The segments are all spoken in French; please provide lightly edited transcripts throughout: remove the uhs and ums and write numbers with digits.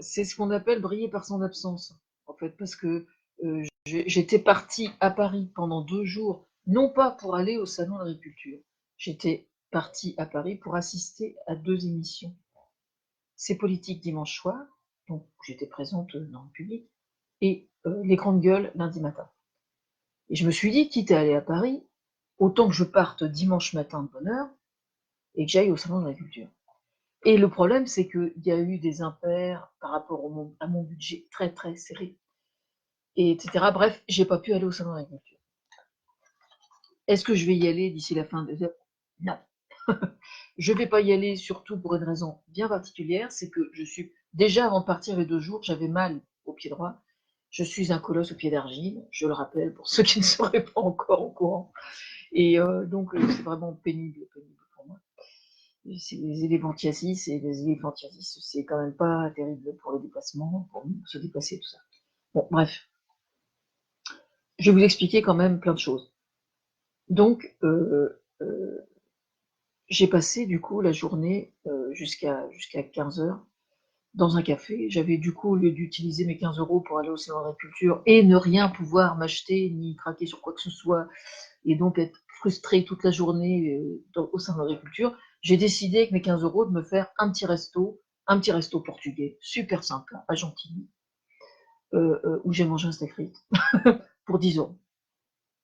C'est ce qu'on appelle briller par son absence, en fait, parce que j'étais partie à Paris pendant 2 jours, non pas pour aller au salon de l'agriculture, j'étais partie à Paris pour assister à 2 émissions. C'est politique dimanche soir, donc j'étais présente dans le public, et les grandes gueules lundi matin. Et je me suis dit, quitte à aller à Paris, autant que je parte dimanche matin de bonne heure et que j'aille au salon de l'agriculture. Et le problème, c'est qu'il y a eu des impairs par rapport à mon budget très très serré, et etc. Bref, j'ai pas pu aller au salon de l'agriculture. Est-ce que je vais y aller d'ici la fin de l'année? Non. Je vais pas y aller, surtout pour une raison bien particulière, c'est que je suis déjà, avant de partir les 2 jours, j'avais mal au pied droit. Je suis un colosse au pied d'argile, je le rappelle pour ceux qui ne seraient pas encore au courant. Et donc c'est vraiment pénible pour moi. C'est les éléphantiasis, et les éléphantiasis, c'est quand même pas terrible pour les déplacements, pour se déplacer, tout ça. Bon, bref, je vais vous expliquer quand même plein de choses. Donc, j'ai passé du coup la journée jusqu'à 15 heures dans un café. J'avais du coup, au lieu d'utiliser mes 15 euros pour aller au salon d'agriculture et ne rien pouvoir m'acheter ni craquer sur quoi que ce soit, et donc être frustrée toute la journée au salon d'agriculture, j'ai décidé avec mes 15 euros de me faire un petit resto portugais, super sympa, à Gentilly, où j'ai mangé un steak frites pour 10 euros.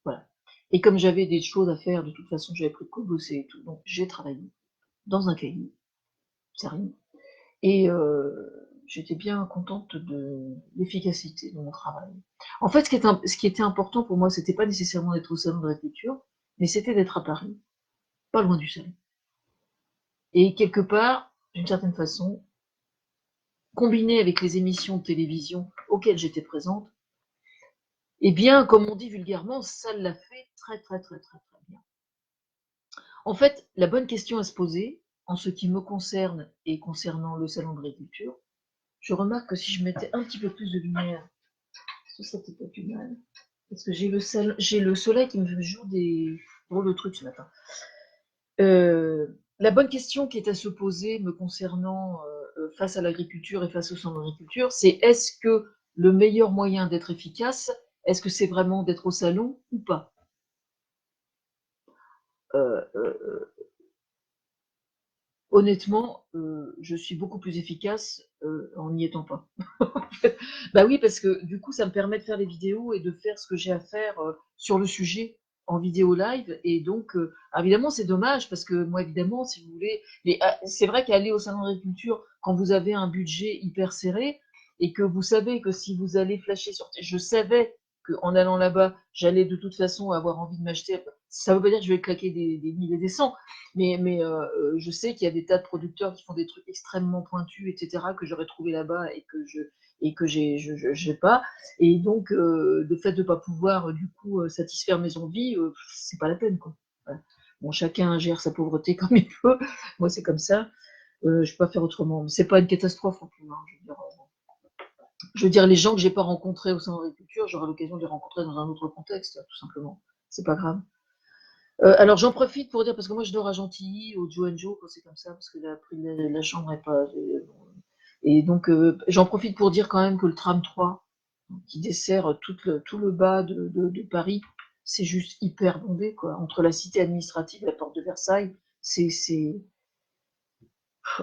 Voilà. Et comme j'avais des choses à faire, de toute façon, j'avais pris de quoi bosser et tout, donc j'ai travaillé dans un cahier, sérieux. Et j'étais bien contente de l'efficacité de mon travail. En fait, ce qui était important pour moi, c'était pas nécessairement d'être au salon de l'agriculture, mais c'était d'être à Paris, pas loin du salon. Et quelque part, d'une certaine façon, combiné avec les émissions de télévision auxquelles j'étais présente, eh bien, comme on dit vulgairement, ça l'a fait très, très, très, très, très bien. En fait, la bonne question à se poser, en ce qui me concerne et concernant le salon de l'agriculture, je remarque que si je mettais un petit peu plus de lumière, ce serait peut-être pas plus mal. Parce que j'ai le soleil qui me joue des drôles de trucs ce matin. La bonne question qui est à se poser me concernant face à l'agriculture et face au salon de l'agriculture, c'est est-ce que le meilleur moyen d'être efficace, est-ce que c'est vraiment d'être au salon ou pas? euh, euh, Honnêtement, je suis beaucoup plus efficace en n'y étant pas. Bah oui, parce que du coup, ça me permet de faire des vidéos et de faire ce que j'ai à faire sur le sujet en vidéo live. Et donc, évidemment, c'est dommage parce que moi, évidemment, si vous voulez, c'est vrai qu'aller au salon d'agriculture, quand vous avez un budget hyper serré et que vous savez que si vous allez flasher sur, je savais qu'en allant là-bas, j'allais de toute façon avoir envie de m'acheter. Ça veut pas dire que je vais claquer des milliers et des cents, mais je sais qu'il y a des tas de producteurs qui font des trucs extrêmement pointus, etc., que j'aurais trouvé là-bas et que j'ai pas. Et donc, le fait de pas pouvoir, du coup, satisfaire mes envies, c'est pas la peine, quoi. Voilà. Bon, chacun gère sa pauvreté comme il peut. Moi, c'est comme ça. Je peux pas faire autrement. Mais c'est pas une catastrophe non plus, hein. Je veux dire, les gens que j'ai pas rencontrés au sein de l'agriculture, j'aurai l'occasion de les rencontrer dans un autre contexte, tout simplement. C'est pas grave. Alors j'en profite pour dire, parce que moi je dors à Gentilly, au Joe Joe, quand c'est comme ça, parce que la prix de la chambre est pas. Et donc j'en profite pour dire quand même que le tram 3, qui dessert tout le bas de Paris, c'est juste hyper bondé, quoi. Entre la cité administrative et la porte de Versailles, c'est.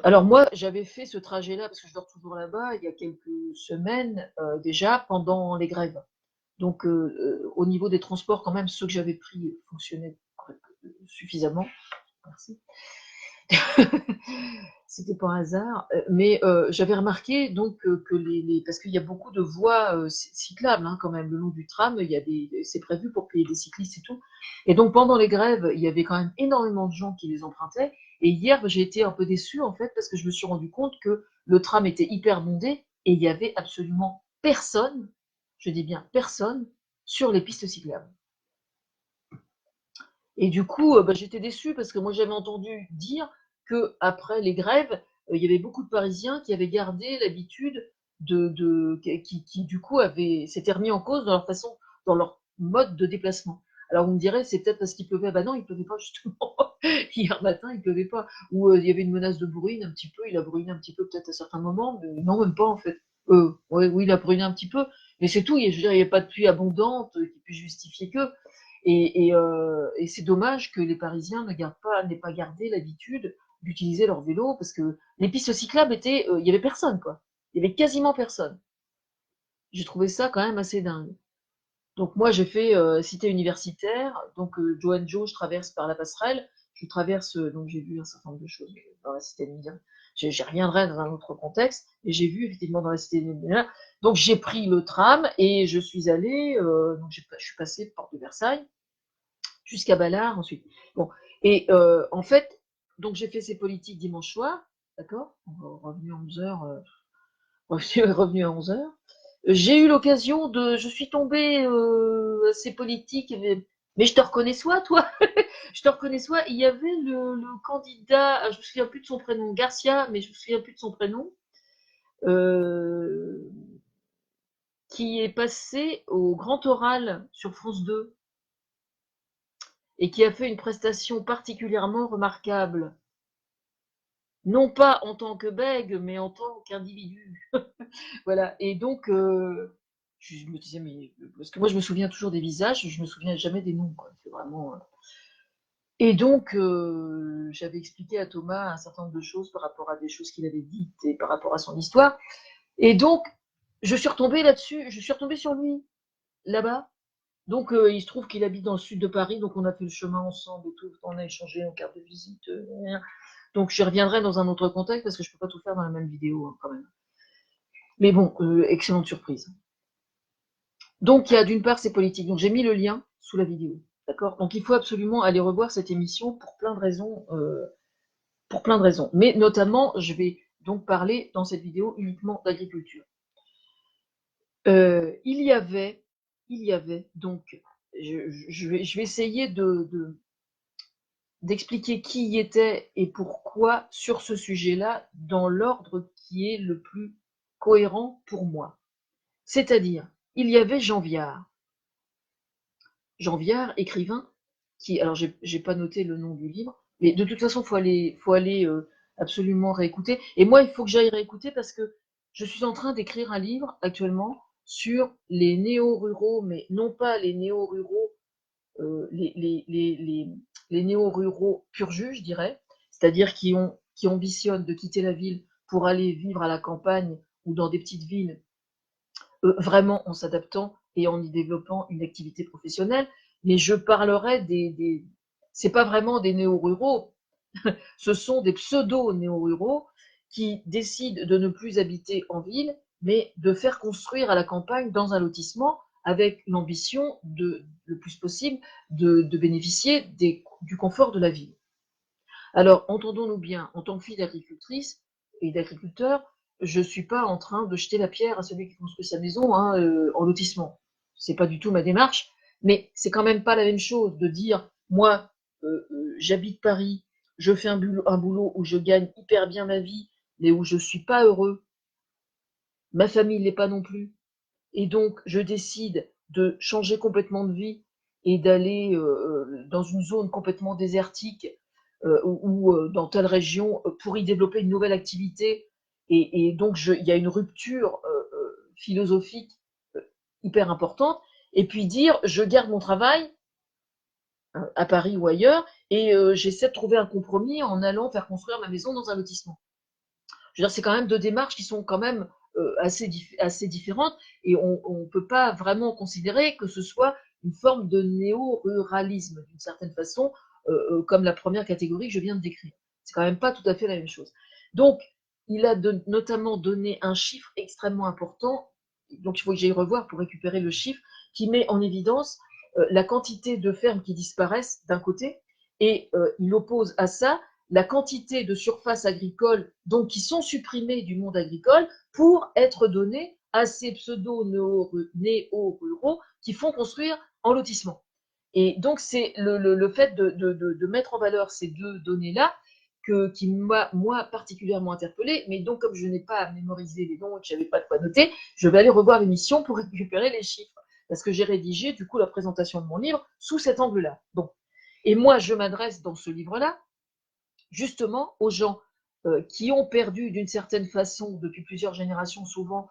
Alors moi, j'avais fait ce trajet-là, parce que je dors toujours là-bas, il y a quelques semaines déjà, pendant les grèves. Donc au niveau des transports, quand même, ceux que j'avais pris fonctionnaient suffisamment. Merci. C'était pas un hasard, mais j'avais remarqué donc que parce qu'il y a beaucoup de voies cyclables hein, quand même le long du tram, il y a c'est prévu pour qu'il y ait des cyclistes et tout. Et donc pendant les grèves, il y avait quand même énormément de gens qui les empruntaient. Et hier, j'ai été un peu déçue en fait parce que je me suis rendu compte que le tram était hyper bondé et il y avait absolument personne, je dis bien personne, sur les pistes cyclables. Et du coup, j'étais déçue parce que moi j'avais entendu dire que après les grèves, il y avait beaucoup de Parisiens qui avaient gardé l'habitude qui du coup s'étaient remis en cause dans leur façon, dans leur mode de déplacement. Alors vous me direz, c'est peut-être parce qu'il pleuvait. Bah non, il pleuvait pas justement. Hier matin, il pleuvait pas. Ou il y avait une menace de bruine un petit peu. Il a bruiné un petit peu peut-être à certains moments, mais non, même pas en fait. Ouais, oui, il a bruiné un petit peu, mais c'est tout. Je veux dire, il n'y a pas de pluie abondante qui puisse justifier que. Et c'est dommage que les Parisiens n'aient pas gardé l'habitude d'utiliser leur vélo, parce que les pistes cyclables étaient, il y avait personne quoi. Il y avait quasiment personne. J'ai trouvé ça quand même assez dingue. Donc moi, j'ai fait cité universitaire. Donc Joe Joe, je traverse par la passerelle. Je traverse, donc j'ai vu un certain nombre de choses dans la cité universitaire. J'y reviendrai dans un autre contexte. Et j'ai vu effectivement dans la cité universitaire. Donc j'ai pris le tram et je suis allée, donc je suis passée porte de Versailles jusqu'à Ballard ensuite. Bon, et en fait, donc j'ai fait ces politiques dimanche soir, d'accord. Revenu à 11h, je suis revenu à 11h. J'ai eu l'occasion de, je suis tombée assez politique, mais je te reconnais soit, toi, je te reconnais soit. Il y avait le candidat, je me souviens plus de son prénom, Garcia, mais je me souviens plus de son prénom, euh, qui est passé au Grand Oral sur France 2 et qui a fait une prestation particulièrement remarquable. Non pas en tant que bègue, mais en tant qu'individu. Voilà. Et donc, je me disais, mais parce que moi, je me souviens toujours des visages, je me souviens jamais des noms, quoi. C'est vraiment. Et donc, j'avais expliqué à Thomas un certain nombre de choses par rapport à des choses qu'il avait dites et par rapport à son histoire. Et donc, je suis retombée là-dessus, je suis retombée sur lui, là-bas. Donc, il se trouve qu'il habite dans le sud de Paris, donc on a fait le chemin ensemble et tout, on a échangé en carte de visite. Donc, je reviendrai dans un autre contexte parce que je peux pas tout faire dans la même vidéo, hein, quand même. Mais bon, excellente surprise. Donc, il y a d'une part ces politiques. Donc, j'ai mis le lien sous la vidéo. D'accord. Donc, il faut absolument aller revoir cette émission pour plein de raisons. Pour plein de raisons. Mais notamment, je vais donc parler dans cette vidéo uniquement d'agriculture. Il y avait, donc, je vais essayer d'expliquer qui y était et pourquoi sur ce sujet-là, dans l'ordre qui est le plus cohérent pour moi. C'est-à-dire, il y avait Jean Viard. Jean Viard, écrivain, qui, alors j'ai pas noté le nom du livre, mais de toute façon, faut aller absolument réécouter. Et moi, il faut que j'aille réécouter parce que je suis en train d'écrire un livre actuellement sur les néo-ruraux, mais non pas les néo-ruraux, les néo-ruraux pur jus, je dirais, c'est-à-dire qui ambitionnent de quitter la ville pour aller vivre à la campagne ou dans des petites villes, vraiment en s'adaptant et en y développant une activité professionnelle. Mais je parlerai c'est pas vraiment des néo-ruraux, ce sont des pseudo-néo-ruraux qui décident de ne plus habiter en ville, mais de faire construire à la campagne dans un lotissement avec l'ambition le plus possible de bénéficier du confort de la ville. Alors, entendons-nous bien, en tant que fille d'agricultrice et d'agriculteur, je ne suis pas en train de jeter la pierre à celui qui construit sa maison, hein, en lotissement. C'est pas du tout ma démarche, mais c'est quand même pas la même chose de dire, moi, j'habite Paris, je fais un boulot où je gagne hyper bien ma vie, mais où je suis pas heureux, ma famille l'est pas non plus, et donc je décide de changer complètement de vie et d'aller dans une zone complètement désertique ou dans telle région pour y développer une nouvelle activité. Et donc il y a une rupture philosophique euh, hyper importante. Et puis dire, je garde mon travail à Paris ou ailleurs et j'essaie de trouver un compromis en allant faire construire ma maison dans un lotissement. Je veux dire, c'est quand même deux démarches qui sont quand même assez différentes et on ne peut pas vraiment considérer que ce soit une forme de néo-ruralisme d'une certaine façon, comme la première catégorie que je viens de décrire. C'est quand même pas tout à fait la même chose. Donc, il a notamment donné un chiffre extrêmement important, donc il faut que j'aille revoir pour récupérer le chiffre, qui met en évidence la quantité de fermes qui disparaissent d'un côté, et il oppose à ça la quantité de surfaces agricoles donc qui sont supprimées du monde agricole pour être données à ces pseudo-néo-ruraux qui font construire en lotissement. Et donc c'est le fait de mettre en valeur ces deux données-là qui m'a moi particulièrement interpellée, mais donc comme je n'ai pas mémorisé les noms et que je n'avais pas de quoi noter, je vais aller revoir l'émission pour récupérer les chiffres. parce que j'ai rédigé du coup la présentation de mon livre sous cet angle-là. Bon. Et moi, je m'adresse dans ce livre-là justement aux gens qui ont perdu d'une certaine façon, depuis plusieurs générations souvent,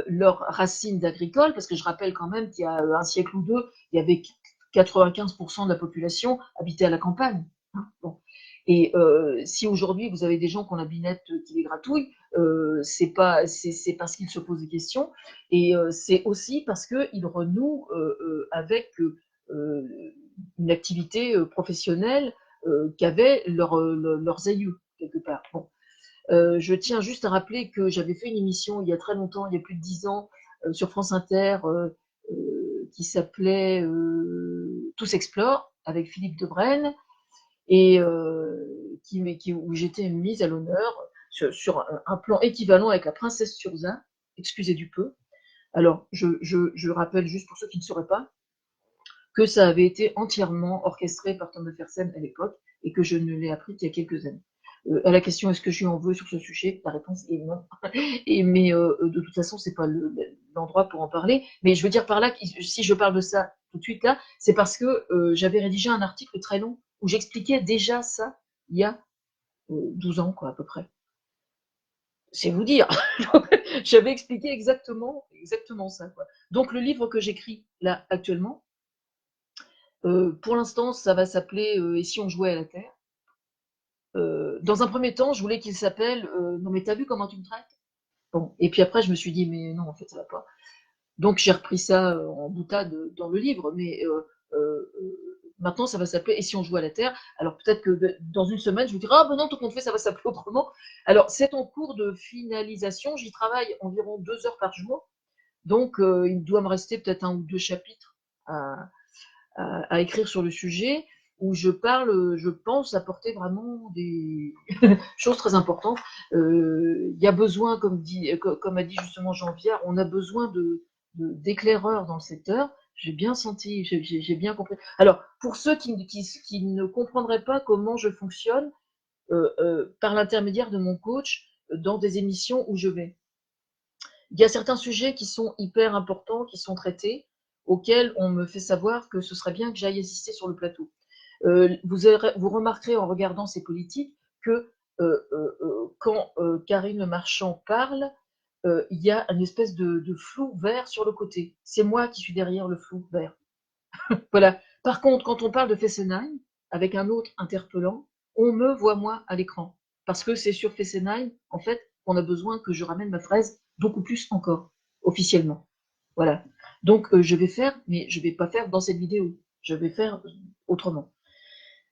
leurs racines d'agricoles, parce que je rappelle quand même qu'il y a un siècle ou deux, il y avait 95% de la population habitait à la campagne. Hein, bon. Et si aujourd'hui vous avez des gens qui ont la binette qui les gratouille, c'est parce qu'ils se posent des questions, et c'est aussi parce qu'ils renouent avec une activité professionnelle qu'avaient leurs aïeux, quelque part. Bon. Je tiens juste à rappeler que j'avais fait une émission il y a très longtemps, il y a plus de 10 ans, sur France Inter, qui s'appelait Tous Explore, avec Philippe Debrenne, et où j'étais mise à l'honneur sur un plan équivalent avec la princesse Turzin, excusez du peu. Alors, je rappelle juste pour ceux qui ne sauraient pas, que ça avait été entièrement orchestré par Thomas Fersen à l'époque et que je ne l'ai appris qu'il y a quelques années. À la question est-ce que je lui en veux sur ce sujet, la réponse est non. Mais de toute façon, c'est pas l'endroit pour en parler. Mais je veux dire par là, si je parle de ça tout de suite là, c'est parce que j'avais rédigé un article très long où j'expliquais déjà ça il y a 12 ans, quoi, à peu près. C'est vous dire. J'avais expliqué exactement ça, quoi. Donc le livre que j'écris là actuellement, pour l'instant, ça va s'appeler Et si on jouait à la Terre. Dans un premier temps, je voulais qu'il s'appelle Non mais t'as vu comment tu me traites? Bon, et puis après, je me suis dit mais non, en fait, ça va pas. Donc j'ai repris ça en boutade dans le livre, mais maintenant ça va s'appeler Et si on jouait à la Terre. Alors peut-être que dans une semaine, je vous dirai ah ben non, tout compte fait, ça va s'appeler autrement. Alors c'est en cours de finalisation, j'y travaille environ 2 heures par jour, donc il doit me rester peut-être 1 ou 2 chapitres à, à écrire sur le sujet, où je parle, je pense apporter vraiment des choses très importantes. Il y a besoin, comme a dit justement Jean Viard, on a besoin d'éclaireurs dans le secteur. J'ai bien senti, j'ai bien compris. Alors, pour ceux qui ne comprendraient pas comment je fonctionne, par l'intermédiaire de mon coach, dans des émissions où je vais. Il y a certains sujets qui sont hyper importants, qui sont traités, auxquels on me fait savoir que ce serait bien que j'aille assister sur le plateau. Vous remarquerez en regardant ces politiques que quand Karine Marchand parle, il y a une espèce de flou vert sur le côté. C'est moi qui suis derrière le flou vert. Voilà. Par contre, quand on parle de Fessenheim, avec un autre interpellant, on me voit moi à l'écran. Parce que c'est sur Fessenheim, en fait, qu'on a besoin que je ramène ma fraise beaucoup plus encore, officiellement. Voilà. Donc, je vais faire, mais je ne vais pas faire dans cette vidéo. Je vais faire autrement.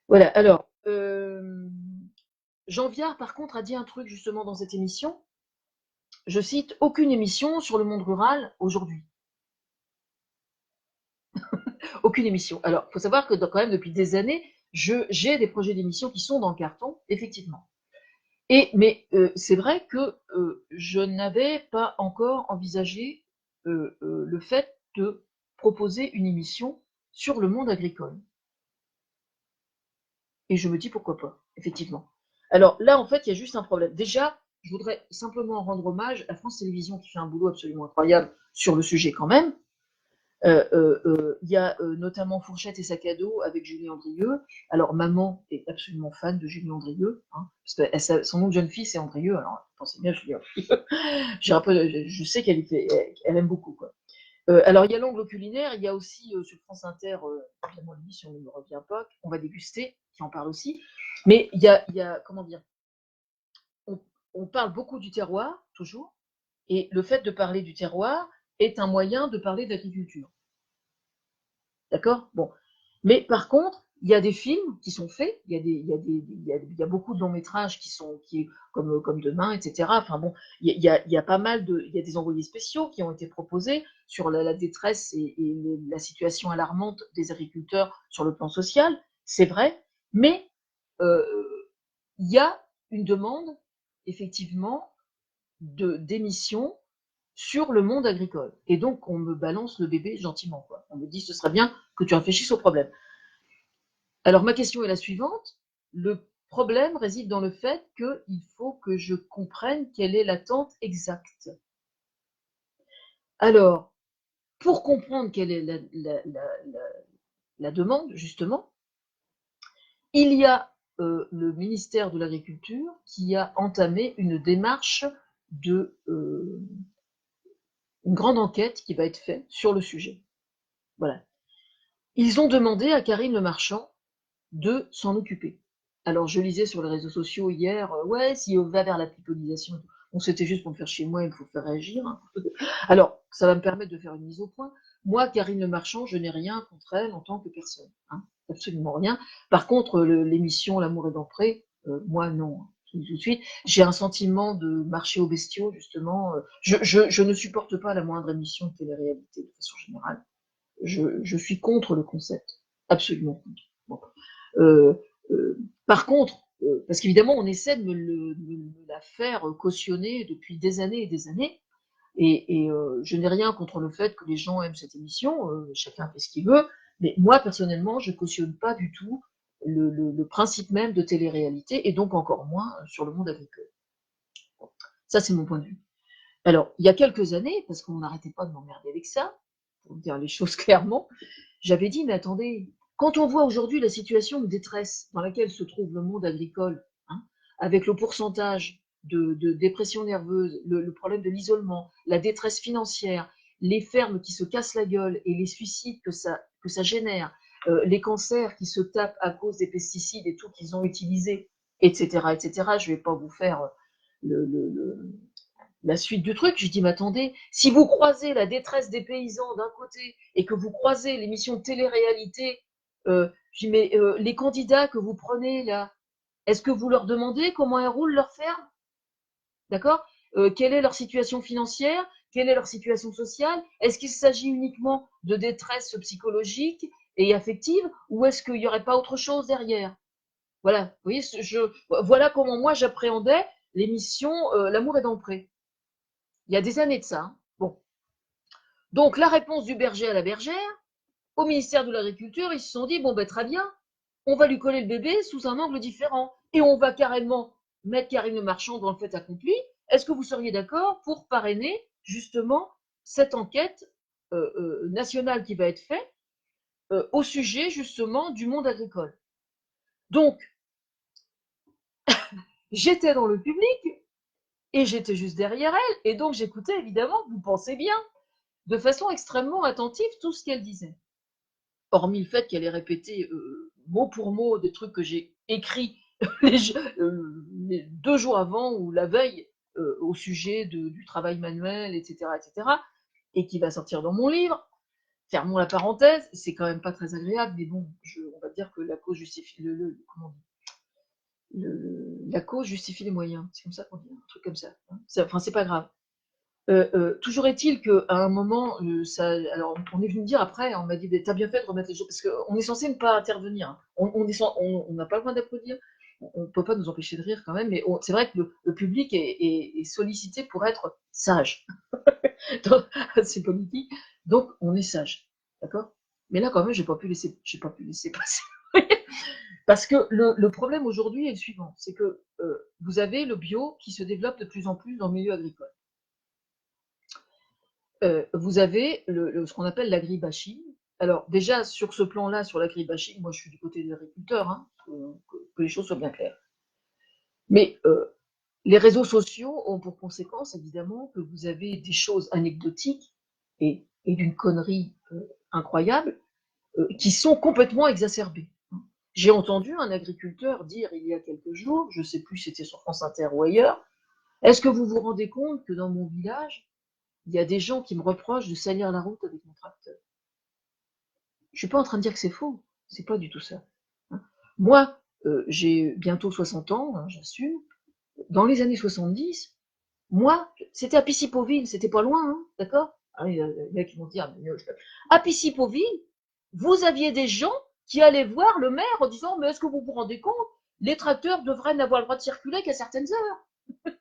Voilà. Alors, Jean Viard, par contre, a dit un truc justement dans cette émission. Je cite, aucune émission sur le monde rural aujourd'hui. Aucune émission. Alors, il faut savoir que quand même, depuis des années, j'ai des projets d'émission qui sont dans le carton, effectivement. Mais c'est vrai que je n'avais pas encore envisagé le fait de proposer une émission sur le monde agricole. Et je me dis pourquoi pas, effectivement. Alors là, en fait, il y a juste un problème. Déjà, je voudrais simplement rendre hommage à France Télévisions qui fait un boulot absolument incroyable sur le sujet quand même. Il y a notamment Fourchette et Sac à dos avec Julie Andrieux. Alors, maman est absolument fan de Julie Andrieux, hein, parce que son nom de jeune fille, c'est Andrieux. Alors, pensez bien Julie Andrieux. Je sais elle aime beaucoup, quoi. Alors, il y a l'angle culinaire, il y a aussi sur France Inter, évidemment, l'émission ne me revient pas, on va déguster, qui en parle aussi. Mais il y a comment dire, on parle beaucoup du terroir, toujours, et le fait de parler du terroir est un moyen de parler d'agriculture. D'accord? Bon. Mais par contre, il y a des films qui sont faits, il y a beaucoup de longs métrages comme Demain, etc. Enfin bon, il y a pas mal il y a des envoyés spéciaux qui ont été proposés sur la détresse et la situation alarmante des agriculteurs sur le plan social, c'est vrai, mais euh, il y a une demande, effectivement, d'émissions sur le monde agricole. Et donc, on me balance le bébé gentiment, quoi. On me dit, ce serait bien que tu réfléchisses au problème. Alors, ma question est la suivante. Le problème réside dans le fait qu'il faut que je comprenne quelle est l'attente exacte. Alors, pour comprendre quelle est la demande, justement, il y a le ministère de l'Agriculture qui a entamé une démarche de une grande enquête qui va être faite sur le sujet. Voilà. Ils ont demandé à Karine Le Marchand de s'en occuper. Alors, je lisais sur les réseaux sociaux hier, ouais, si on va vers la pipolisation, bon, c'était juste pour me faire chier moi, il faut faire réagir. Hein. Alors, ça va me permettre de faire une mise au point. Moi, Karine Le Marchand, je n'ai rien contre elle en tant que personne. Hein, absolument rien. Par contre, l'émission L'amour est d'entrée, moi, non. Tout de suite, j'ai un sentiment de marcher aux bestiaux, justement. Je ne supporte pas la moindre émission de télé-réalité, de façon générale. Je suis contre le concept. Absolument contre. Bon. Euh, Par contre, parce qu'évidemment, on essaie de me la faire cautionner depuis des années et des années, et je n'ai rien contre le fait que les gens aiment cette émission, chacun fait ce qu'il veut, mais moi, personnellement, je cautionne pas du tout le principe même de télé-réalité, et donc encore moins sur le monde agricole. Ça, c'est mon point de vue. Alors, il y a quelques années, parce qu'on n'arrêtait pas de m'emmerder avec ça, pour dire les choses clairement, j'avais dit, mais attendez, quand on voit aujourd'hui la situation de détresse dans laquelle se trouve le monde agricole, hein, avec le pourcentage de dépression nerveuse, le problème de l'isolement, la détresse financière, les fermes qui se cassent la gueule et les suicides que ça génère, les cancers qui se tapent à cause des pesticides et tout qu'ils ont utilisés, etc., etc., je ne vais pas vous faire le, le, le, la suite du truc. Je dis, mais attendez, si vous croisez la détresse des paysans d'un côté et que vous croisez l'émission de télé-réalité, je dis, mais les candidats que vous prenez là, est-ce que vous leur demandez comment elles roulent leur ferme? D'accord? Quelle est leur situation financière? Quelle est leur situation sociale? Est-ce qu'il s'agit uniquement de détresse psychologique et affective ou est-ce qu'il n'y aurait pas autre chose derrière? Voilà, vous voyez, voilà comment moi j'appréhendais l'émission L'amour est dans le pré. Il y a des années de ça. Hein. Bon. Donc, la réponse du berger à la bergère, au ministère de l'Agriculture, ils se sont dit, bon, ben, très bien, on va lui coller le bébé sous un angle différent. Et on va carrément mettre Karine Le Marchand dans le fait accompli. Est-ce que vous seriez d'accord pour parrainer, justement, cette enquête nationale qui va être faite au sujet, justement, du monde agricole? Donc, j'étais dans le public et j'étais juste derrière elle. Et donc, j'écoutais, évidemment, vous pensez bien, de façon extrêmement attentive tout ce qu'elle disait. Hormis le fait qu'elle ait répété mot pour mot des trucs que j'ai écrits les 2 jours avant ou la veille au sujet du travail manuel, etc., etc., et qui va sortir dans mon livre. Fermons la parenthèse, c'est quand même pas très agréable, mais bon, on va dire que la cause justifie comment on dit, la cause justifie les moyens. C'est comme ça qu'on dit, un truc comme ça. Hein. Enfin, c'est pas grave. Toujours est-il qu'à un moment, alors on est venu me dire après, on m'a dit, t'as bien fait de remettre les choses, parce qu'on est censé ne pas intervenir. Hein. On n'a pas le droit d'applaudir, on ne peut pas nous empêcher de rire quand même, mais c'est vrai que le public est sollicité pour être sage. C'est politique, donc on est sage, d'accord? Mais là quand même, j'ai pas pu laisser passer. Parce que le problème aujourd'hui est le suivant, c'est que vous avez le bio qui se développe de plus en plus dans le milieu agricole. Vous avez ce qu'on appelle l'agribashing. Alors déjà, sur ce plan-là, sur l'agribashing, moi je suis du côté des agriculteurs, hein, que les choses soient bien claires. Mais les réseaux sociaux ont pour conséquence, évidemment, que vous avez des choses anecdotiques et d'une connerie incroyable qui sont complètement exacerbées. J'ai entendu un agriculteur dire il y a quelques jours, je ne sais plus si c'était sur France Inter ou ailleurs, est-ce que vous vous rendez compte que dans mon village, il y a des gens qui me reprochent de salir la route avec mon tracteur? Je suis pas en train de dire que c'est faux, c'est pas du tout ça. Hein. Moi, j'ai bientôt 60 ans, hein, j'assume. Dans les années 70, moi, c'était à Pissipoville, c'était pas loin, hein, d'accord? Ah, les mecs vont dire, à Pissipoville, vous aviez des gens qui allaient voir le maire en disant, mais est-ce que vous vous rendez compte? Les tracteurs devraient n'avoir le droit de circuler qu'à certaines heures. Vous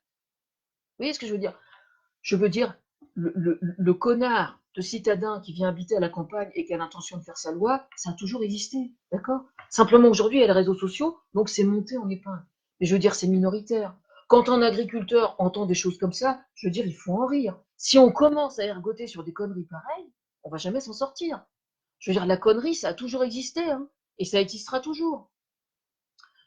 voyez ce que je veux dire? Je veux dire, le connard de citadin qui vient habiter à la campagne et qui a l'intention de faire sa loi, ça a toujours existé, d'accord? Simplement aujourd'hui, il y a les réseaux sociaux, donc c'est monté en épingle. Mais je veux dire, c'est minoritaire. Quand un agriculteur entend des choses comme ça, je veux dire, il faut en rire. Si on commence à ergoter sur des conneries pareilles, on va jamais s'en sortir. Je veux dire, la connerie, ça a toujours existé, hein, et ça existera toujours.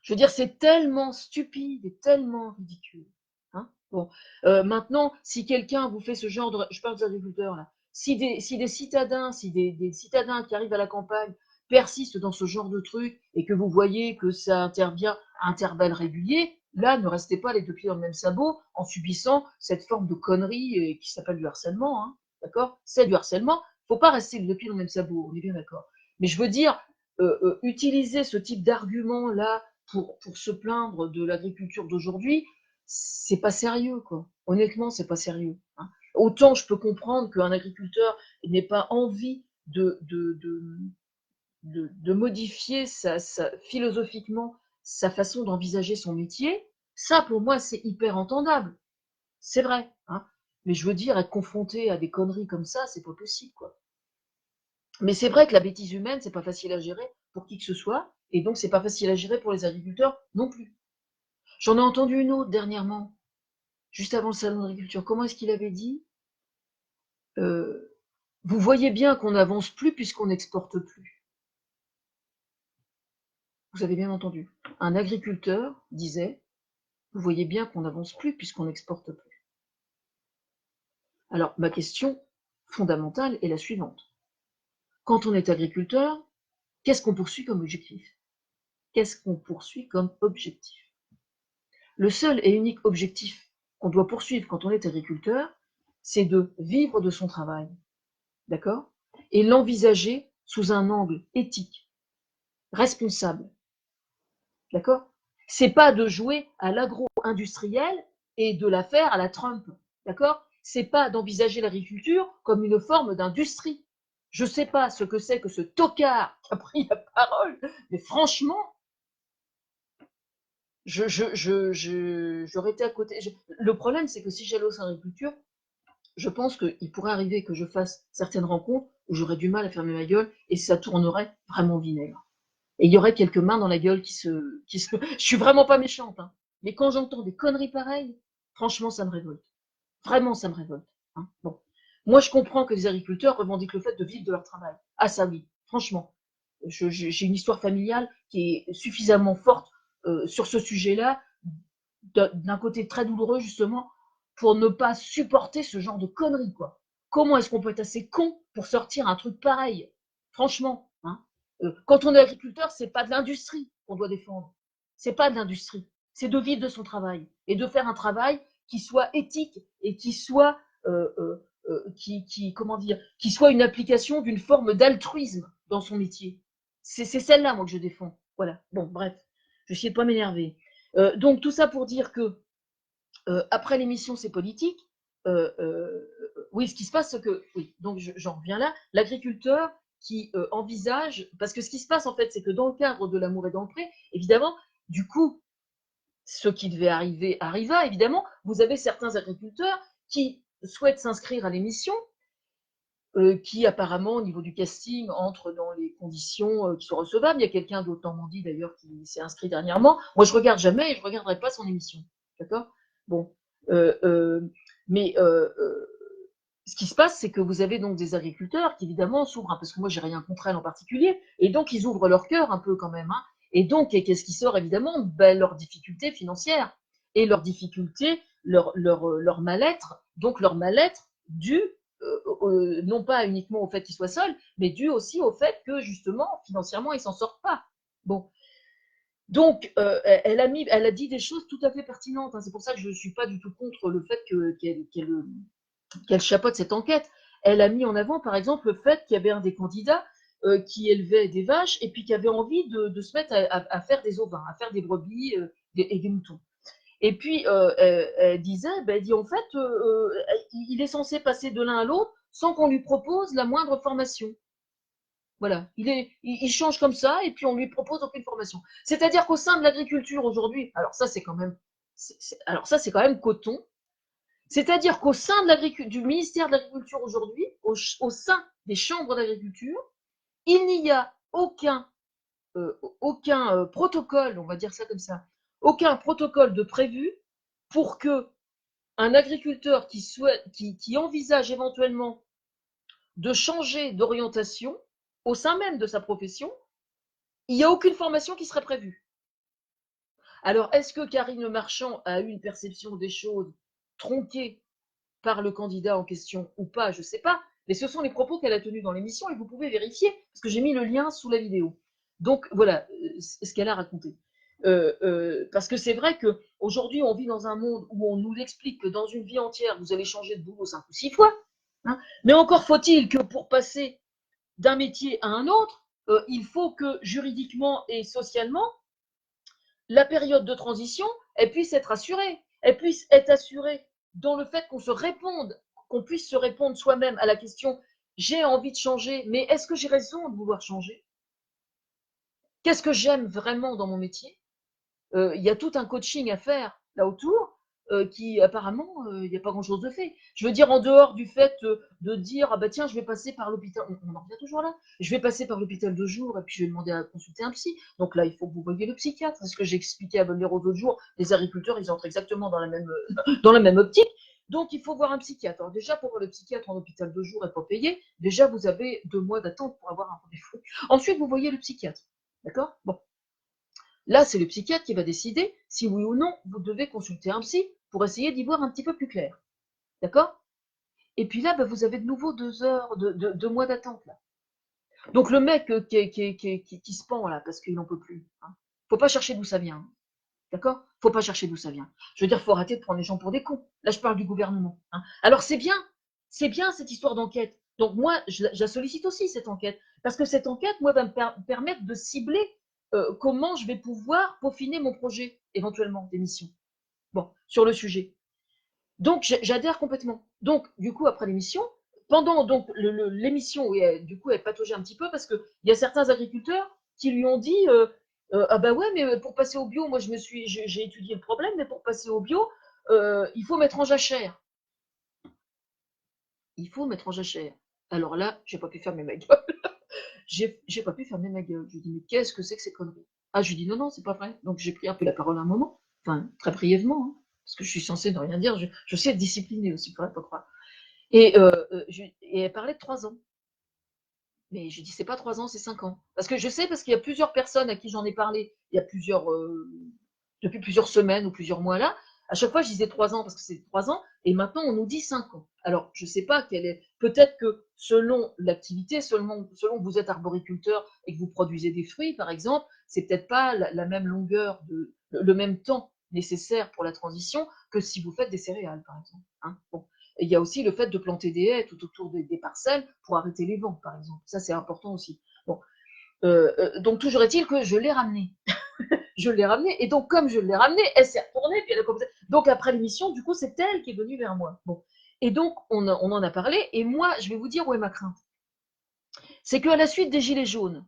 Je veux dire, c'est tellement stupide et tellement ridicule. Hein. Bon, maintenant, si quelqu'un vous fait ce genre de, je parle des agriculteurs là, si des citadins, des citadins qui arrivent à la campagne persistent dans ce genre de truc et que vous voyez que ça intervient à intervalles réguliers, là, ne restez pas les deux pieds dans le même sabot en subissant cette forme de connerie qui s'appelle du harcèlement. Hein, d'accord? C'est du harcèlement. Faut pas rester les deux pieds dans le même sabot. On est bien d'accord. Mais je veux dire, utiliser ce type d'argument là pour se plaindre de l'agriculture d'aujourd'hui, c'est pas sérieux, quoi. Honnêtement, c'est pas sérieux. Hein. Autant je peux comprendre qu'un agriculteur n'ait pas envie de modifier philosophiquement sa façon d'envisager son métier, ça pour moi c'est hyper entendable. C'est vrai. Hein. Mais je veux dire, être confronté à des conneries comme ça, c'est pas possible, quoi. Mais c'est vrai que la bêtise humaine, c'est pas facile à gérer pour qui que ce soit, et donc c'est pas facile à gérer pour les agriculteurs non plus. J'en ai entendu une autre dernièrement, juste avant le salon d'agriculture. Comment est-ce qu'il avait dit vous voyez bien qu'on n'avance plus puisqu'on n'exporte plus. Vous avez bien entendu. Un agriculteur disait vous voyez bien qu'on n'avance plus puisqu'on n'exporte plus. Alors, ma question fondamentale est la suivante. Quand on est agriculteur, qu'est-ce qu'on poursuit comme objectif? Qu'est-ce qu'on poursuit comme objectif? Le seul et unique objectif qu'on doit poursuivre quand on est agriculteur, c'est de vivre de son travail. D'accord? Et l'envisager sous un angle éthique, responsable. D'accord? C'est pas de jouer à l'agro-industriel et de la faire à la Trump. D'accord? C'est pas d'envisager l'agriculture comme une forme d'industrie. Je sais pas ce que c'est que ce tocard qui a pris la parole, mais franchement, j'aurais été à côté. Le problème, c'est que si j'allais aux agriculture, je pense qu'il pourrait arriver que je fasse certaines rencontres où j'aurais du mal à fermer ma gueule et ça tournerait vraiment au vinaigre. Et il y aurait quelques mains dans la gueule qui se... Je suis vraiment pas méchante, hein. Mais quand j'entends des conneries pareilles, franchement, ça me révolte. Vraiment, ça me révolte. Hein. Bon. Moi, je comprends que les agriculteurs revendiquent le fait de vivre de leur travail. Ah, ça oui, franchement. J'ai une histoire familiale qui est suffisamment forte sur ce sujet-là, d'un côté très douloureux, justement, pour ne pas supporter ce genre de conneries, quoi. Comment est-ce qu'on peut être assez con pour sortir un truc pareil? Franchement, hein. Quand on est agriculteur, c'est pas de l'industrie qu'on doit défendre. C'est pas de l'industrie. C'est de vivre de son travail et de faire un travail qui soit éthique et qui soit comment dire, qui soit une application d'une forme d'altruisme dans son métier. C'est celle-là, moi, que je défends. Voilà. Bon, bref, je vais essayer de pas m'énerver. Donc tout ça pour dire que après l'émission, c'est politique. Oui, ce qui se passe, c'est que, oui, donc j'en reviens là, l'agriculteur qui envisage, parce que ce qui se passe en fait, c'est que dans le cadre de l'amour et dans le pré, évidemment, du coup, ce qui devait arriver arriva, évidemment, vous avez certains agriculteurs qui souhaitent s'inscrire à l'émission, qui apparemment, au niveau du casting, entre dans les conditions qui sont recevables. Il y a quelqu'un d'autre Normandie d'ailleurs qui s'est inscrit dernièrement. Moi, je regarde jamais et je regarderai pas son émission. D'accord? Bon. Euh, euh, mais ce qui se passe, c'est que vous avez donc des agriculteurs qui évidemment s'ouvrent, hein, parce que moi j'ai rien contre elles en particulier, et donc ils ouvrent leur cœur un peu quand même. Hein. Et donc, qu'est-ce qui sort évidemment? Ben, leurs difficultés financières et leurs difficultés, leur mal-être, donc leur mal-être dû non pas uniquement au fait qu'ils soient seuls, mais dû aussi au fait que justement financièrement ils s'en sortent pas. Bon, donc elle a dit des choses tout à fait pertinentes. Hein. C'est pour ça que je ne suis pas du tout contre le fait qu'elle chapeaute cette enquête. Elle a mis en avant, par exemple, le fait qu'il y avait un des candidats qui élevait des vaches et puis qui avait envie de se mettre à faire des ovins, à faire des brebis et des moutons. Et puis, elle disait, ben, elle dit, en fait, il est censé passer de l'un à l'autre sans qu'on lui propose la moindre formation. Voilà, il change comme ça et puis on lui propose aucune formation. C'est-à-dire qu'au sein de l'agriculture aujourd'hui, alors ça c'est quand même, alors ça c'est quand même coton. C'est-à-dire qu'au sein de du ministère de l'Agriculture aujourd'hui, au sein des chambres d'agriculture, il n'y a aucun protocole, on va dire ça comme ça, aucun protocole de prévu pour que un agriculteur qui envisage éventuellement de changer d'orientation au sein même de sa profession, il n'y a aucune formation qui serait prévue. Alors, est-ce que Karine Marchand a eu une perception des choses tronquée par le candidat en question ou pas, je ne sais pas, mais ce sont les propos qu'elle a tenus dans l'émission et vous pouvez vérifier, parce que j'ai mis le lien sous la vidéo. Donc voilà ce qu'elle a raconté. Parce que c'est vrai qu'aujourd'hui, on vit dans un monde où on nous explique que dans une vie entière, vous allez changer de boulot 5 ou 6 fois. Hein, mais encore faut-il que pour passer d'un métier à un autre, il faut que juridiquement et socialement, la période de transition, elle puisse être assurée. Elle puisse être assurée dans le fait qu'on puisse se répondre soi-même à la question j'ai envie de changer, mais est-ce que j'ai raison de vouloir changer? Qu'est-ce que j'aime vraiment dans mon métier? Il y a tout un coaching à faire là autour qui apparemment il n'y a pas grand-chose de fait. Je veux dire en dehors du fait de dire ah bah tiens je vais passer par l'hôpital, on en revient toujours là. Je vais passer par l'hôpital 2 jours et puis je vais demander à consulter un psy. Donc là il faut que vous voyez le psychiatre. C'est ce que j'ai expliqué à Valero l'autre jour. Les agriculteurs ils entrent exactement dans la même dans la même optique. Donc il faut voir un psychiatre. Alors déjà pour voir le psychiatre en hôpital 2 jours et pas payé, déjà vous avez 2 mois d'attente pour avoir un rendez-vous. Ensuite vous voyez le psychiatre, d'accord? Bon. Là, c'est le psychiatre qui va décider si oui ou non vous devez consulter un psy pour essayer d'y voir un petit peu plus clair. D'accord? Et puis là, bah, vous avez de nouveau 2 heures, 2 mois d'attente. Là. Donc le mec qui se pend là parce qu'il n'en peut plus. Hein. Faut pas chercher d'où ça vient. Hein. D'accord? Faut pas chercher d'où ça vient. Je veux dire, faut arrêter de prendre les gens pour des cons. Là, je parle du gouvernement. Hein. Alors c'est bien cette histoire d'enquête. Donc moi, je la sollicite aussi, cette enquête. Parce que cette enquête, moi, va me permettre de cibler comment je vais pouvoir peaufiner mon projet, éventuellement, d'émission. Bon, sur le sujet. Donc, j'adhère complètement. Donc, du coup, après l'émission, pendant donc l'émission, du coup, elle pataugeait un petit peu parce qu'il y a certains agriculteurs qui lui ont dit ah bah ouais, mais pour passer au bio, moi, j'ai étudié le problème, mais pour passer au bio, il faut mettre en jachère. Il faut mettre en jachère. Alors là, j'ai pas pu fermer ma gueule. J'ai pas pu fermer ma gueule. Je lui dis, mais qu'est-ce que c'est que ces conneries? Ah, je lui dis, non, non, c'est pas vrai. Donc, j'ai pris un peu la parole à un moment, enfin, très brièvement, hein, parce que je suis censée ne rien dire. Je sais être disciplinée aussi, il faudrait pas croire. Et elle parlait de 3 ans. Mais je dis, c'est pas 3 ans, c'est 5 ans. Parce que je sais, parce qu'il y a plusieurs personnes à qui j'en ai parlé, il y a depuis plusieurs semaines ou plusieurs mois là. À chaque fois, je disais 3 ans parce que c'est 3 ans, et maintenant on nous dit 5 ans. Alors, je sais pas quelle est. Peut-être que selon l'activité, selon que vous êtes arboriculteur et que vous produisez des fruits, par exemple, c'est peut-être pas la même longueur le même temps nécessaire pour la transition que si vous faites des céréales, par exemple. Hein, bon. Et il y a aussi le fait de planter des haies tout autour des parcelles pour arrêter les vents, par exemple. Ça, c'est important aussi. Bon. Donc, toujours est-il que je l'ai ramené. Je l'ai ramené. Et donc, comme je l'ai ramené, elle s'est retournée. Puis elle a commencé. Donc, après l'émission, du coup, c'est elle qui est venue vers moi. Bon. Et donc, on en a parlé. Et moi, je vais vous dire où est ma crainte. C'est qu'à la suite des Gilets jaunes,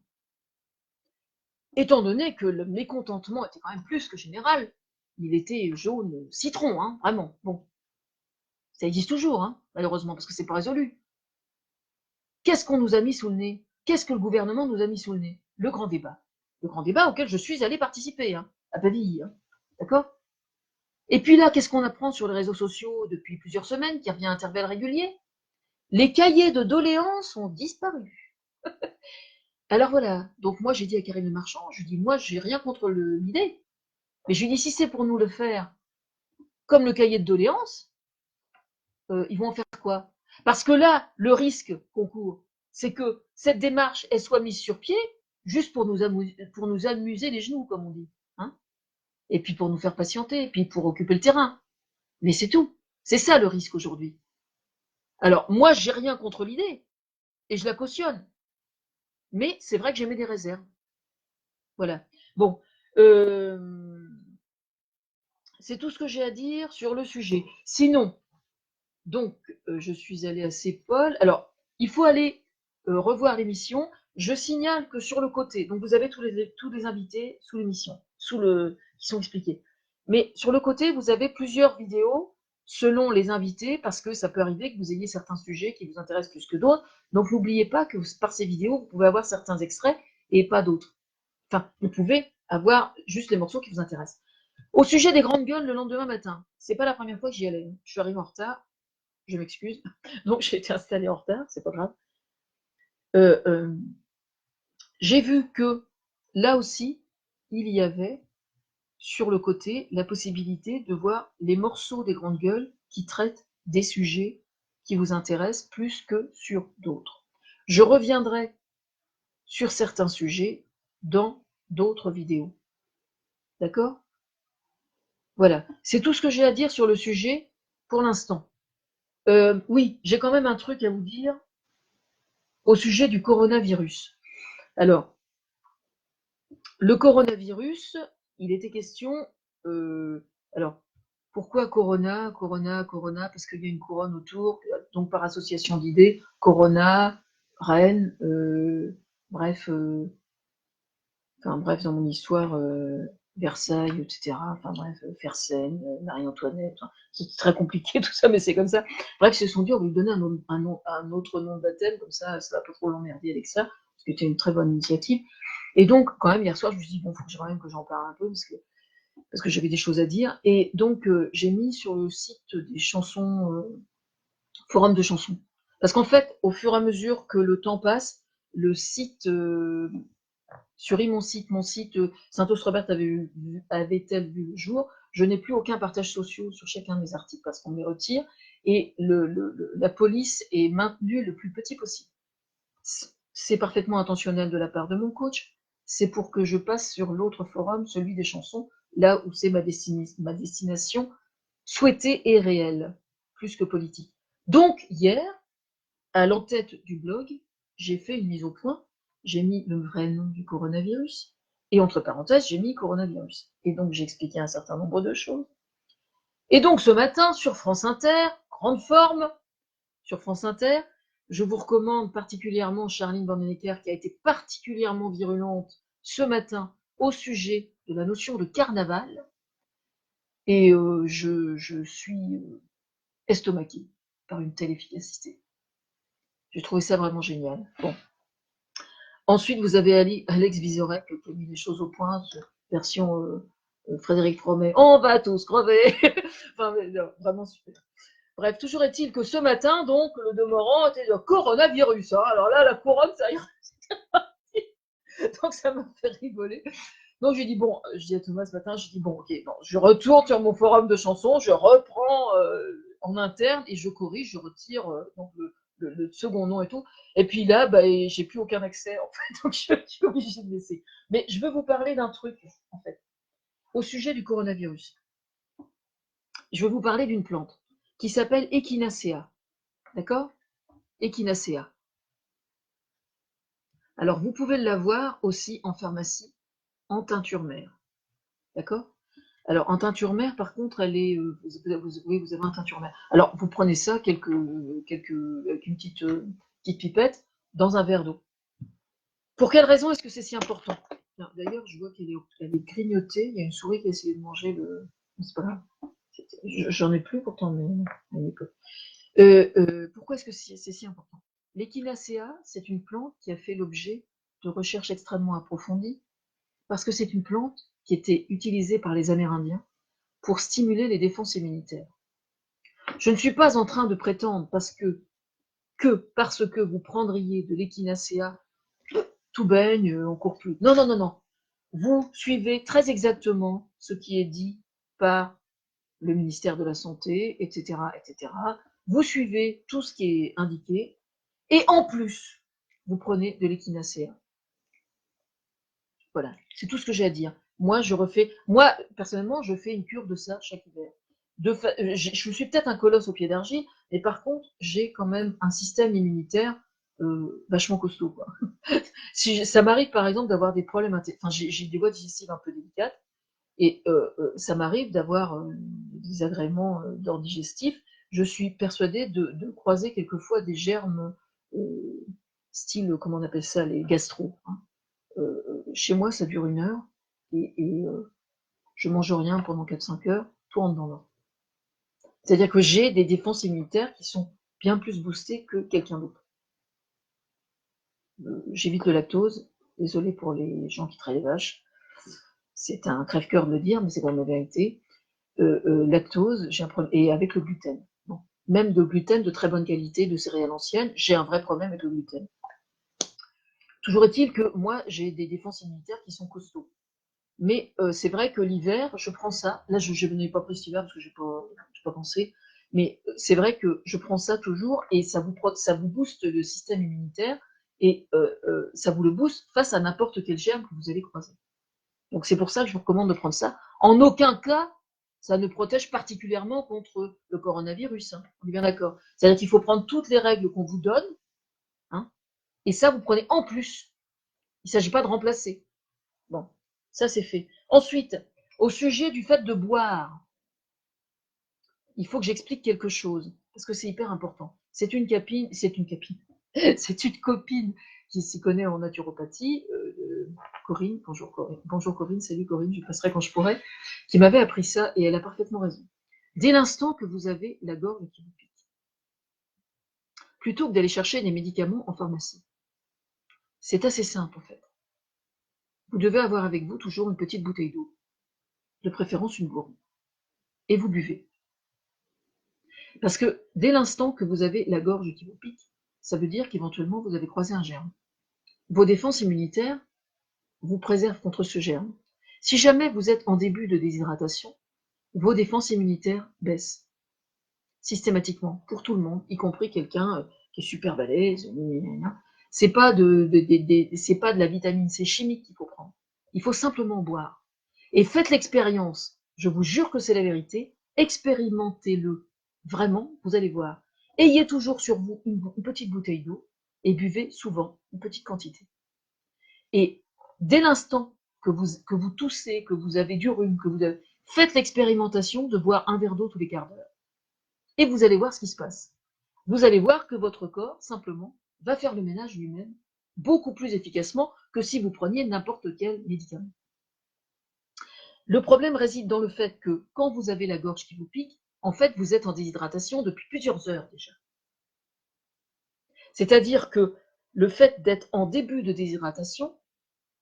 étant donné que le mécontentement était quand même plus que général, il était jaune citron, hein, vraiment. Bon. Ça existe toujours, hein, malheureusement, parce que c'est pas résolu. Qu'est-ce qu'on nous a mis sous le nez? Qu'est-ce que le gouvernement nous a mis sous le nez? Le grand débat. Le grand débat auquel je suis allée participer, hein, à Pavilly. Hein, d'accord? Et puis là, qu'est-ce qu'on apprend sur les réseaux sociaux depuis plusieurs semaines, qui revient à intervalles réguliers? Les cahiers de doléances ont disparu. Alors voilà, donc moi j'ai dit à Karine Le Marchand, je lui dis moi j'ai rien contre l'idée, mais je lui dis si c'est pour nous le faire comme le cahier de doléances, ils vont en faire quoi? Parce que là, le risque qu'on court, c'est que cette démarche, elle soit mise sur pied juste pour nous amuser les genoux, comme on dit. Hein, et puis pour nous faire patienter, et puis pour occuper le terrain. Mais c'est tout. C'est ça le risque aujourd'hui. Alors, moi, j'ai rien contre l'idée, et je la cautionne. Mais c'est vrai que j'ai mis des réserves. Voilà. Bon. C'est tout ce que j'ai à dire sur le sujet. Sinon, donc, je suis allée à CEPOL. Alors, il faut aller revoir l'émission. Je signale que sur le côté, donc vous avez tous les invités sous l'émission, qui sont expliqués. Mais sur le côté, vous avez plusieurs vidéos selon les invités, parce que ça peut arriver que vous ayez certains sujets qui vous intéressent plus que d'autres. Donc, n'oubliez pas que par ces vidéos, vous pouvez avoir certains extraits et pas d'autres. Enfin, vous pouvez avoir juste les morceaux qui vous intéressent. Au sujet des grandes gueules le lendemain matin, c'est pas la première fois que j'y allais. Je suis arrivée en retard, je m'excuse. Donc j'ai été installée en retard, c'est pas grave. Euh, euh, j'ai vu que là aussi, il y avait sur le côté la possibilité de voir les morceaux des grandes gueules qui traitent des sujets qui vous intéressent plus que sur d'autres. Je reviendrai sur certains sujets dans d'autres vidéos. D'accord? Voilà. C'est tout ce que j'ai à dire sur le sujet pour l'instant. Oui, j'ai quand même un truc à vous dire au sujet du coronavirus. Alors, le coronavirus, il était question. Alors, pourquoi Corona, Corona, Corona? Parce qu'il y a une couronne autour, donc par association d'idées, Corona, Reine, bref, enfin bref, dans mon histoire, Versailles, etc. Enfin bref, Fersen, Marie-Antoinette, enfin, c'est très compliqué tout ça, mais c'est comme ça. Bref, ils se sont dit, on va lui donner un autre nom de baptême, comme ça va pas trop l'emmerder avec ça, ce qui était une très bonne initiative. Et donc, quand même, hier soir, je me suis dit, bon, faut que quand même que j'en parle un peu, parce que j'avais des choses à dire. Et donc, j'ai mis sur le site des chansons, forum de chansons. Parce qu'en fait, au fur et à mesure que le temps passe, le site, sur mon site, Saint-Os-Robert avait-elle vu le jour, je n'ai plus aucun partage social sur chacun de mes articles parce qu'on me les retire, et la police est maintenue le plus petit possible. C'est parfaitement intentionnel de la part de mon coach, c'est pour que je passe sur l'autre forum, celui des chansons, là où c'est ma destination souhaitée et réelle, plus que politique. Donc, hier, à l'entête du blog, j'ai fait une mise au point, j'ai mis le vrai nom du coronavirus, et entre parenthèses, j'ai mis coronavirus. Et donc, j'ai expliqué un certain nombre de choses. Et donc, ce matin, sur France Inter, grande forme, sur France Inter, je vous recommande particulièrement Charline Vanhoenacker, qui a été particulièrement virulente ce matin au sujet de la notion de carnaval. Et je suis estomaquée par une telle efficacité. J'ai trouvé ça vraiment génial. Bon. Ensuite, vous avez Alex Vizorek qui a mis les choses au point, version Frédéric Fromet. On va tous crever. Enfin, non, vraiment super. Bref, toujours est-il que ce matin, donc, le demeurant était le coronavirus. Hein. Alors là, la couronne, ça y est. Donc, ça m'a fait rigoler. Donc, j'ai dit, bon, je dis à Thomas ce matin, j'ai dit, bon, ok, bon, je retourne sur mon forum de chansons, je reprends en interne et je corrige, je retire donc le second nom et tout. Et puis là, bah, j'ai plus aucun accès, en fait, donc je suis obligée de laisser. Mais je veux vous parler d'un truc, en fait, au sujet du coronavirus. Je veux vous parler d'une plante qui s'appelle Echinacea. D'accord? Echinacea. Alors, vous pouvez l'avoir aussi en pharmacie, en teinture mère. D'accord? Alors, en teinture mère, par contre, elle est, oui, vous avez un teinture mère. Alors, vous prenez ça, avec une petite pipette, dans un verre d'eau. Pour quelle raison est-ce que c'est si important? D'ailleurs, je vois elle est grignotée. Il y a une souris qui a essayé de manger le. C'est pas grave. J'en ai plus pourtant, mais à une époque. Pourquoi est-ce que c'est si important? L'Echinacea, c'est une plante qui a fait l'objet de recherches extrêmement approfondies, parce que c'est une plante qui était utilisée par les Amérindiens pour stimuler les défenses immunitaires. Je ne suis pas en train de prétendre parce que vous prendriez de l'Echinacea, tout baigne, on court plus. Non, non, non, non. Vous suivez très exactement ce qui est dit par le ministère de la Santé, etc., etc. Vous suivez tout ce qui est indiqué, et en plus, vous prenez de l'Echinacea. Voilà, c'est tout ce que j'ai à dire. Moi, personnellement, je fais une cure de ça chaque hiver. Je suis peut-être un colosse au pied d'argile, mais par contre, j'ai quand même un système immunitaire vachement costaud, quoi. Si ça m'arrive, par exemple, d'avoir des problèmes, enfin, j'ai des voies digestives un peu délicates, et ça m'arrive d'avoir des agréments d'ordre digestif. Je suis persuadée de croiser quelquefois des germes style, comment on appelle ça, les gastro. Hein. Chez moi, ça dure 1 heure et je mange rien pendant 4-5 heures, tout rentre dans l'ordre. C'est-à-dire que j'ai des défenses immunitaires qui sont bien plus boostées que quelqu'un d'autre. J'évite le lactose, désolé pour les gens qui traitent les vaches, c'est un crève-cœur de le dire, mais c'est quand même la vérité. Lactose, j'ai un problème, et avec le gluten. Bon. Même de gluten de très bonne qualité, de céréales anciennes, j'ai un vrai problème avec le gluten. Toujours est-il que moi, j'ai des défenses immunitaires qui sont costauds. Mais c'est vrai que l'hiver, je prends ça. Là, je n'ai pas pris cet hiver parce que j'ai pas pensé. Mais c'est vrai que je prends ça toujours et ça vous booste le système immunitaire et ça vous le booste face à n'importe quel germe que vous allez croiser. Donc c'est pour ça que je vous recommande de prendre ça. En aucun cas, ça ne protège particulièrement contre le coronavirus, hein. On est bien d'accord. C'est-à-dire qu'il faut prendre toutes les règles qu'on vous donne, hein, et ça, vous prenez en plus. Il ne s'agit pas de remplacer. Bon, ça c'est fait. Ensuite, au sujet du fait de boire, il faut que j'explique quelque chose, parce que c'est hyper important. C'est une copine, c'est une copine qui s'y connaît en naturopathie, Corinne, bonjour Corinne, salut Corinne, je passerai quand je pourrai, qui m'avait appris ça et elle a parfaitement raison. Dès l'instant que vous avez la gorge qui vous pique, plutôt que d'aller chercher des médicaments en pharmacie, c'est assez simple en fait. Vous devez avoir avec vous toujours une petite bouteille d'eau, de préférence une gourde, et vous buvez. Parce que dès l'instant que vous avez la gorge qui vous pique, ça veut dire qu'éventuellement vous avez croisé un germe. Vos défenses immunitaires vous préservent contre ce germe. Si jamais vous êtes en début de déshydratation, vos défenses immunitaires baissent systématiquement pour tout le monde, y compris quelqu'un qui est super balèze. C'est pas c'est pas de la vitamine C chimique qu'il faut prendre. Il faut simplement boire. Et faites l'expérience. Je vous jure que c'est la vérité. Expérimentez-le. Vraiment, vous allez voir. Ayez toujours sur vous une petite bouteille d'eau et buvez souvent une petite quantité. Et dès l'instant que vous toussez, que vous avez du rhume, faites l'expérimentation de boire un verre d'eau tous les quarts d'heure. Et vous allez voir ce qui se passe. Vous allez voir que votre corps, simplement, va faire le ménage lui-même beaucoup plus efficacement que si vous preniez n'importe quel médicament. Le problème réside dans le fait que quand vous avez la gorge qui vous pique, en fait, vous êtes en déshydratation depuis plusieurs heures déjà. C'est-à-dire que le fait d'être en début de déshydratation,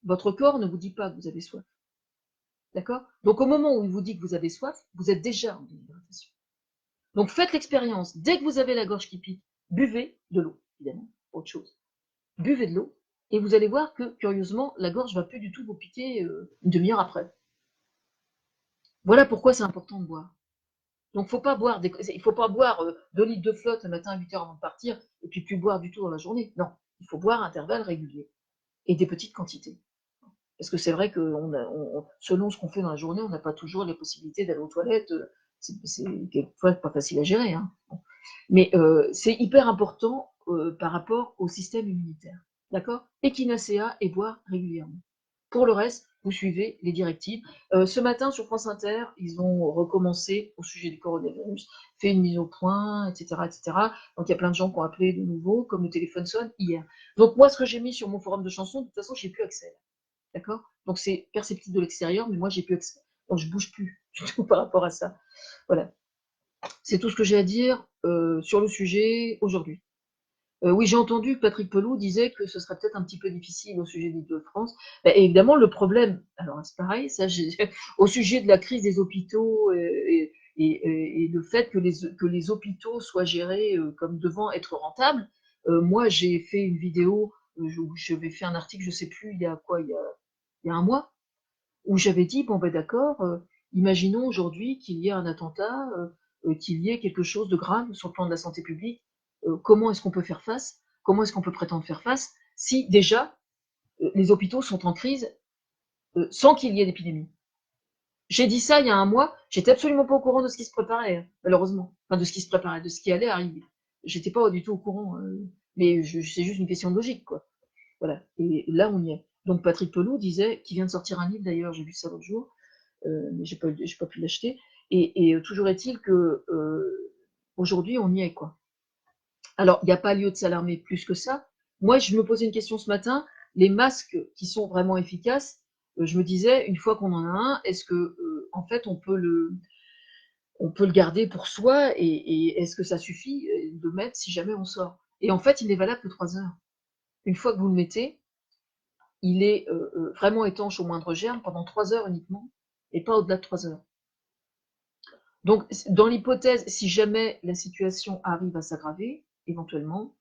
votre corps ne vous dit pas que vous avez soif. D'accord? Donc au moment où il vous dit que vous avez soif, vous êtes déjà en déshydratation. Donc faites l'expérience. Dès que vous avez la gorge qui pique, buvez de l'eau, évidemment, autre chose. Buvez de l'eau et vous allez voir que, curieusement, la gorge ne va plus du tout vous piquer une demi-heure après. Voilà pourquoi c'est important de boire. Donc il ne faut pas boire 2 litres de flotte le matin à 8 heures avant de partir et puis plus boire du tout dans la journée. Non, il faut boire à intervalles réguliers et des petites quantités. Parce que c'est vrai que selon ce qu'on fait dans la journée, on n'a pas toujours les possibilités d'aller aux toilettes. C'est quelquefois pas facile à gérer, hein. Mais c'est hyper important par rapport au système immunitaire. D'accord? Echinacea et boire régulièrement. Pour le reste, vous suivez les directives. Ce matin, sur France Inter, ils ont recommencé au sujet du coronavirus, fait une mise au point, etc., etc. Donc il y a plein de gens qui ont appelé de nouveau, comme le téléphone sonne hier. Donc moi, ce que j'ai mis sur mon forum de chansons, de toute façon, j'ai plus accès. D'accord? Donc c'est perceptible de l'extérieur, mais moi, j'ai plus accès. Donc je bouge plus du tout par rapport à ça. Voilà. C'est tout ce que j'ai à dire sur le sujet aujourd'hui. Oui, j'ai entendu que Patrick Pelloux disait que ce serait peut-être un petit peu difficile au sujet des Île-de-France. Bah, évidemment, le problème, alors c'est pareil, ça, au sujet de la crise des hôpitaux et le fait que les hôpitaux soient gérés comme devant être rentables, moi j'ai fait une vidéo où j'avais fait un article, je sais plus, il y a quoi, il y a un mois, où j'avais dit, bon ben d'accord, imaginons aujourd'hui qu'il y ait un attentat, qu'il y ait quelque chose de grave sur le plan de la santé publique, comment est-ce qu'on peut faire face? Comment est-ce qu'on peut prétendre faire face si déjà les hôpitaux sont en crise sans qu'il y ait d'épidémie? J'ai dit ça il y a un mois, j'étais absolument pas au courant de ce qui se préparait, hein, malheureusement. Enfin, de ce qui se préparait, de ce qui allait arriver. J'étais pas du tout au courant, mais c'est juste une question de logique, quoi. Voilà. Et là, on y est. Donc Patrick Pelloux disait, qui vient de sortir un livre d'ailleurs, j'ai vu ça l'autre jour, mais j'ai pas pu l'acheter. Et toujours est-il que aujourd'hui, on y est, quoi. Alors, il n'y a pas lieu de s'alarmer plus que ça. Moi, je me posais une question ce matin. Les masques qui sont vraiment efficaces, je me disais, une fois qu'on en a un, est-ce que, en fait, on peut le garder pour soi et est-ce que ça suffit de mettre si jamais on sort? Et en fait, il n'est valable que 3 heures. Une fois que vous le mettez, il est vraiment étanche au moindre germe pendant 3 heures uniquement et pas au-delà de 3 heures. Donc, dans l'hypothèse, si jamais la situation arrive à s'aggraver, éventuellement,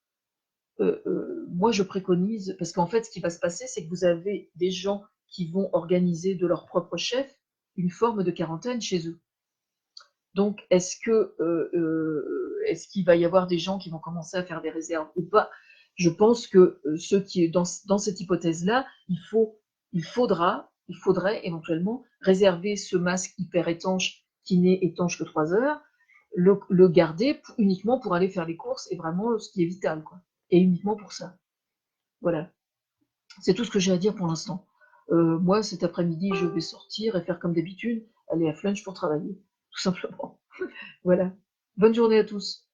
moi je préconise, parce qu'en fait ce qui va se passer, c'est que vous avez des gens qui vont organiser de leur propre chef une forme de quarantaine chez eux. Donc est-ce qu'il va y avoir des gens qui vont commencer à faire des réserves ou pas? Je pense que ceux qui dans cette hypothèse-là, il faudrait éventuellement réserver ce masque hyper étanche qui n'est étanche que 3 heures, le garder uniquement pour aller faire les courses et vraiment ce qui est vital, quoi. Et uniquement pour ça. Voilà. C'est tout ce que j'ai à dire pour l'instant. Moi, cet après-midi, je vais sortir et faire comme d'habitude, aller à Flunch pour travailler, tout simplement. Voilà. Bonne journée à tous.